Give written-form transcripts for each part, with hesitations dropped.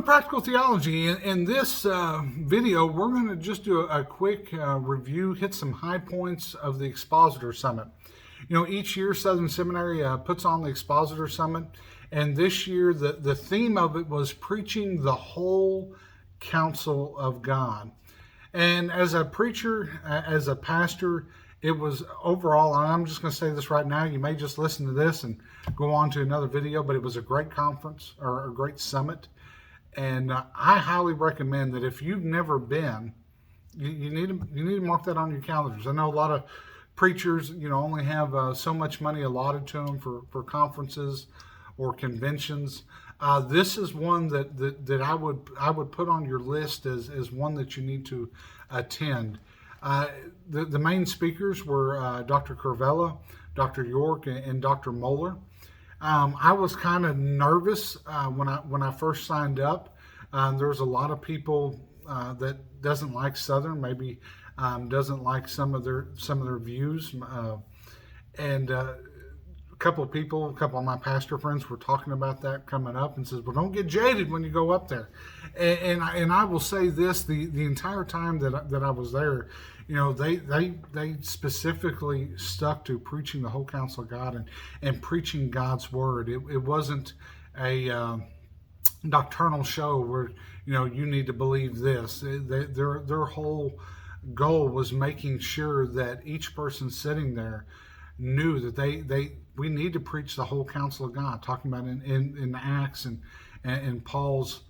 Practical Theology. In this video, we're going to just do a quick review, hit some high points of the Expositor Summit. You know, each year Southern Seminary puts on the Expositor Summit, and this year the theme of it was preaching the whole counsel of God. And as a preacher, as a pastor, it was overall, and I'm just going to say this right now, you may just listen to this and go on to another video, but it was a great conference or a great summit. And I highly recommend that if you've never been, you need to mark that on your calendars. I know a lot of preachers, only have so much money allotted to them for conferences or conventions. This is one that I would put on your list as one that you need to attend. The main speakers were Dr. Curvella, Dr. York, and Dr. Moeller. I was kind of nervous when I first signed up. There was a lot of people that doesn't like Southern, maybe doesn't like some of their views, and a couple of my pastor friends were talking about that coming up and says, well, don't get jaded when you go up there. And I will say this, the entire time that I was there, they specifically stuck to preaching the whole counsel of God and preaching God's word. It wasn't a doctrinal show where, you need to believe this. Their whole goal was making sure that each person sitting there knew that we need to preach the whole counsel of God, talking about in Acts and Paul's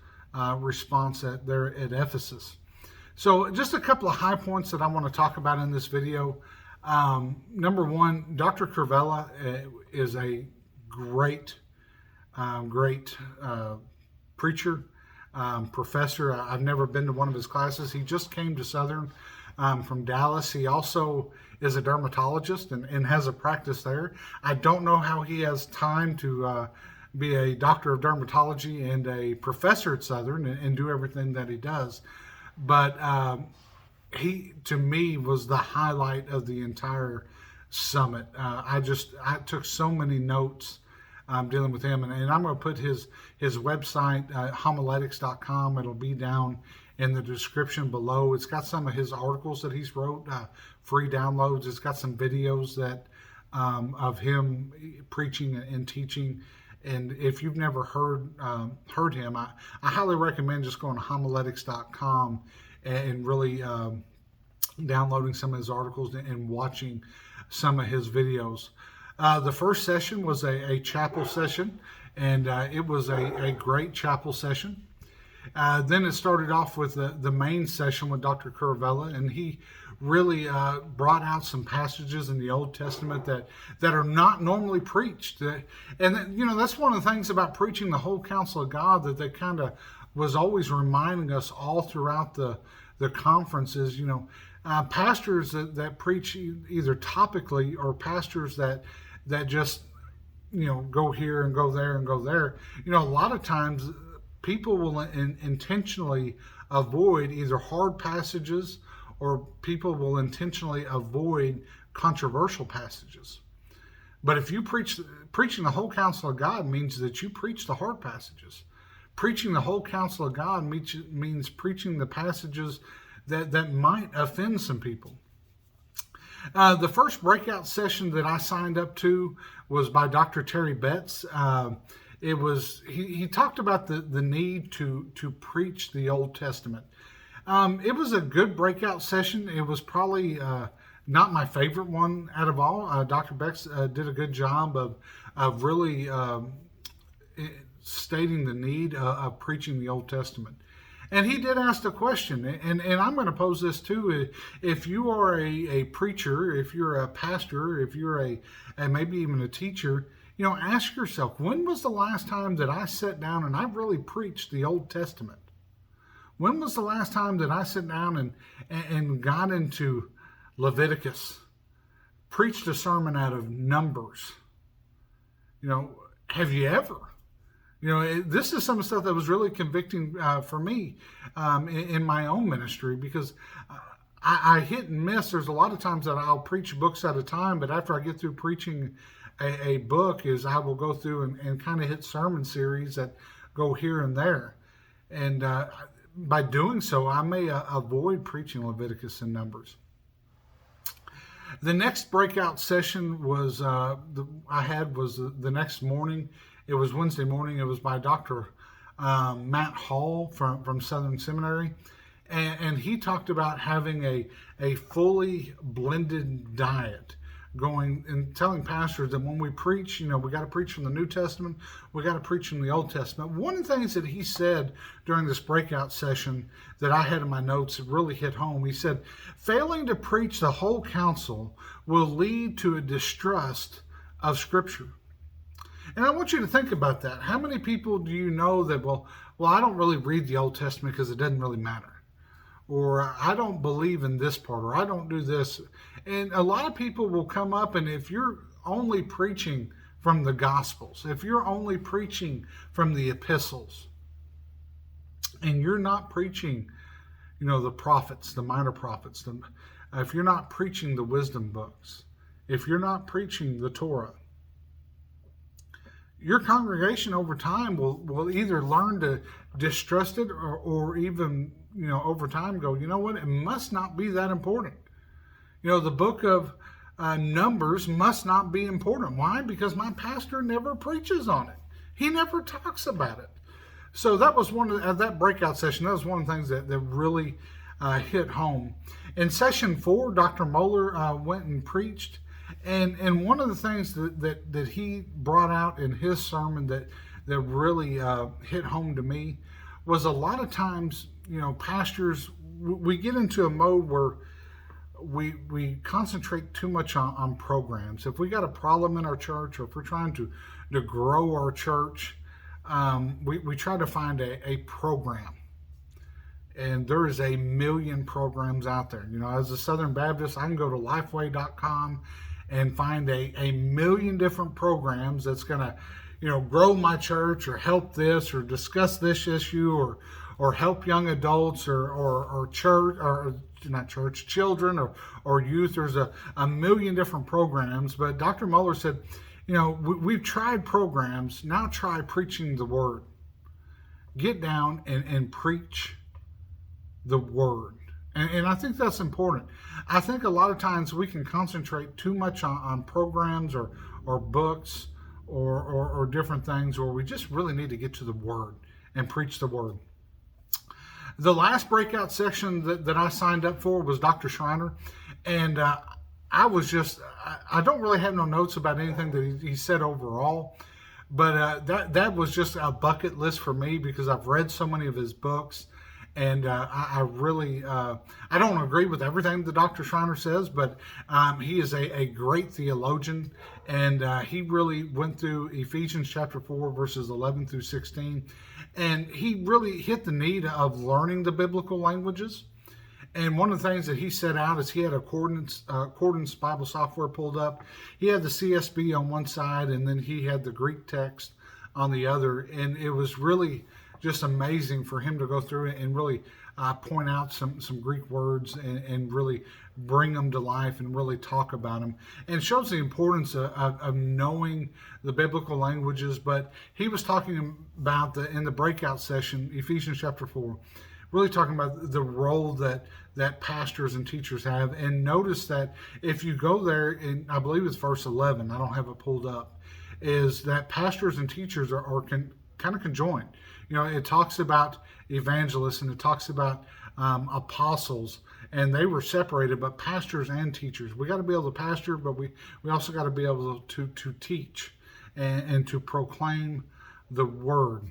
response at Ephesus. So just a couple of high points that I want to talk about in this video. Number one, Dr. Curvella is a great preacher, professor. I've never been to one of his classes. He just came to Southern from Dallas. He also is a dermatologist and has a practice there. I don't know how he has time to be a doctor of dermatology and a professor at Southern and do everything that he does. But he, to me, was the highlight of the entire summit. I took so many notes dealing with him, and I'm going to put his website, homiletics.com. It'll be down in the description below. It's got some of his articles that he's wrote, free downloads. It's got some videos that of him preaching and teaching. And if you've never heard him, I highly recommend just going to homiletics.com and really downloading some of his articles and watching some of his videos. The first session was a chapel session, and it was a great chapel session. Then it started off with the main session with Dr. Curvella, and he really brought out some passages in the Old Testament that are not normally preached. And that's one of the things about preaching the whole counsel of God that they kind of was always reminding us all throughout the conferences. Pastors that preach either topically or pastors that just go here and go there and go there. A lot of times people will intentionally avoid either hard passages or people will intentionally avoid controversial passages. But if you preaching the whole counsel of God means that you preach the hard passages. Preaching the whole counsel of God means preaching the passages that might offend some people. The first breakout session that I signed up to was by Dr. Terry Betts. He talked about the need to preach the Old Testament. It was a good breakout session. It was probably not my favorite one out of all. Dr. Betts did a good job of really stating the need of preaching the Old Testament. And he did ask the question, and I'm going to pose this too. If you are a preacher, if you're a pastor, if you're a maybe even a teacher, ask yourself, when was the last time that I sat down and I really preached the Old Testament? When was the last time that I sat down and got into Leviticus, preached a sermon out of Numbers? Have you ever? This is some stuff that was really convicting for me in my own ministry, because I hit and miss. There's a lot of times that I'll preach books at a time, but after I get through preaching a book, I will go through and kind of hit sermon series that go here and there. And by doing so, I may avoid preaching Leviticus and Numbers. The next breakout session was the next morning. It was Wednesday morning. It was by Dr. Matt Hall from Southern Seminary. And he talked about having a fully blended diet, going and telling pastors that when we preach, we got to preach from the New Testament, we got to preach from the Old Testament. One of the things that he said during this breakout session that I had in my notes that really hit home, he said, failing to preach the whole counsel will lead to a distrust of Scripture. And I want you to think about that. How many people do you know that, well, I don't really read the Old Testament because it doesn't really matter? Or I don't believe in this part, or I don't do this. And a lot of people will come up, and if you're only preaching from the Gospels, if you're only preaching from the epistles, and you're not preaching, the prophets, the minor prophets, if you're not preaching the wisdom books, if you're not preaching the Torah, your congregation over time will either learn to distrust it or even, over time go, you know what, it must not be that important. The book of Numbers must not be important. Why? Because my pastor never preaches on it. He never talks about it. So that was that breakout session. That was one of the things that really hit home. In session 4, Dr. Moeller went and preached. And one of the things that he brought out in his sermon that really hit home to me was a lot of times, pastors, we get into a mode where we concentrate too much on programs. If we got a problem in our church, or if we're trying to grow our church, we try to find a program. And there is a million programs out there. As a Southern Baptist, I can go to lifeway.com and find a million different programs that's going to, grow my church, or help this, or discuss this issue, or help young adults, or church, or not church, children, or youth. There's a million different programs. But Dr. Moeller said, we've tried programs, now try preaching the Word. Get down and preach the Word. And I think that's important. I think a lot of times we can concentrate too much on programs or books or different things, where we just really need to get to the Word and preach the Word. The last breakout section that I signed up for was Dr. Schreiner. And I don't really have no notes about anything that he said overall. But that was just a bucket list for me, because I've read so many of his books. And I really, I don't agree with everything that Dr. Schreiner says, but he is a great theologian. And he really went through Ephesians chapter 4, verses 11 through 16. And he really hit the need of learning the biblical languages. And one of the things that he set out is he had a Accordance Bible software pulled up. He had the CSB on one side, and then he had the Greek text on the other. And it was really just amazing for him to go through it and really point out some Greek words and really bring them to life and really talk about them. And it shows the importance of knowing the biblical languages. But he was talking about, in the breakout session, Ephesians chapter 4, really talking about the role that pastors and teachers have. And notice that if you go there, and I believe it's verse 11, I don't have it pulled up, is that pastors and teachers are kind of conjoined. It talks about evangelists, and it talks about apostles, and they were separated, but pastors and teachers. We got to be able to pastor, but we also got to be able to teach and to proclaim the Word.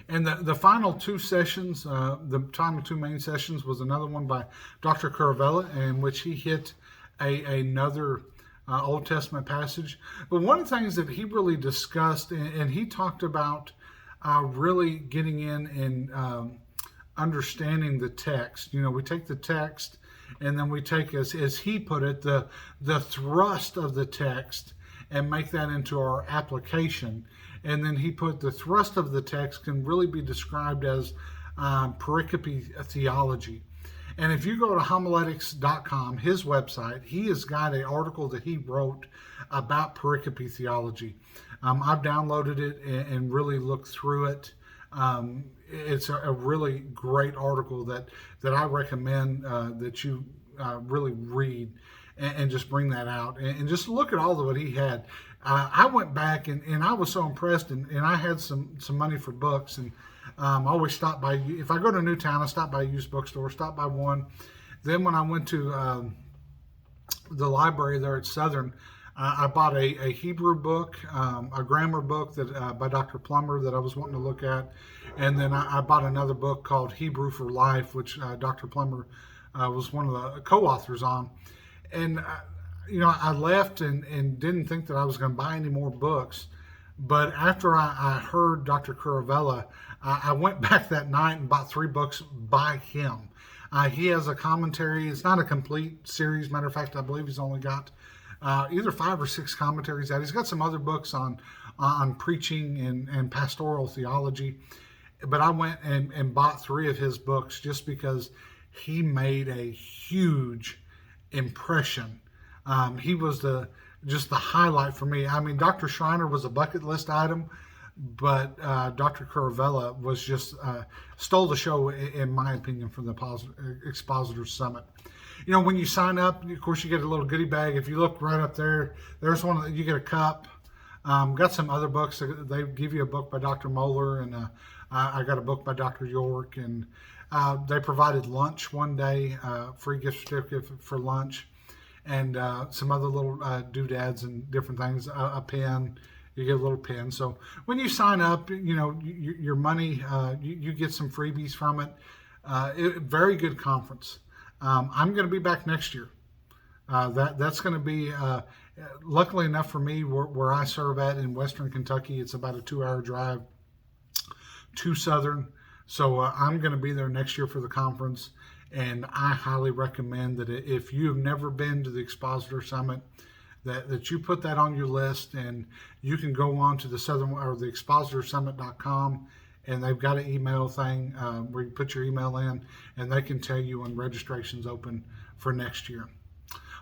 And the final two sessions, the time of two main sessions, was another one by Dr. Caravella, in which he hit another Old Testament passage. But one of the things that he really discussed, and he talked about really getting in and understanding the text. We take the text, and then we take, as he put it, the thrust of the text, and make that into our application. And then he put the thrust of the text can really be described as pericope theology. And if you go to homiletics.com, his website, he has got an article that he wrote about pericope theology. I've downloaded it and really looked through it. It's a really great article that I recommend that you really read and just bring that out and just look at all of what he had. I went back and I was so impressed, and I had some money for books, and I always stop by. If I go to Newtown, I stop by a used bookstore, stop by one. Then when I went to the library there at Southern, I bought a Hebrew book, a grammar book that by Dr. Plummer that I was wanting to look at, and then I bought another book called Hebrew for Life, which Dr. Plummer was one of the co-authors on. And I left and didn't think that I was going to buy any more books, but after I heard Dr. Curavella, I went back that night and bought 3 books by him. He has a commentary. It's not a complete series. Matter of fact, I believe he's only got either 5 or 6 commentaries out. He's got some other books on preaching and pastoral theology. But I went and bought 3 of his books just because he made a huge impression. He was just the highlight for me. I mean, Dr. Schreiner was a bucket list item, but Dr. Curavella was just stole the show, in my opinion, from the Expositors Summit. When you sign up, of course, you get a little goodie bag. If you look right up there, there's one. You get a cup. Got some other books. They give you a book by Dr. Moeller, and I got a book by Dr. York, and they provided lunch one day, free gift certificate for lunch, and some other little doodads and different things, a pen. You get a little pen. So when you sign up, your money, you get some freebies from it. Very good conference. I'm going to be back next year. That's going to be, luckily enough for me, where I serve at in Western Kentucky, it's about a 2-hour drive to Southern. So I'm going to be there next year for the conference, and I highly recommend that if you've never been to the Expositor Summit, that you put that on your list, and you can go on to the Southern or the expositorsummit.com, and they've got an email thing where you put your email in, and they can tell you when registration's open for next year.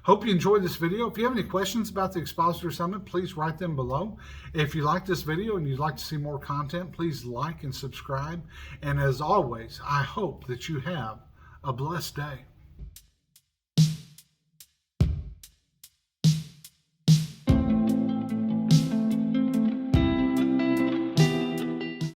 Hope you enjoyed this video. If you have any questions about the Expositor Summit, please write them below. If you like this video and you'd like to see more content, please like and subscribe. And as always, I hope that you have a blessed day.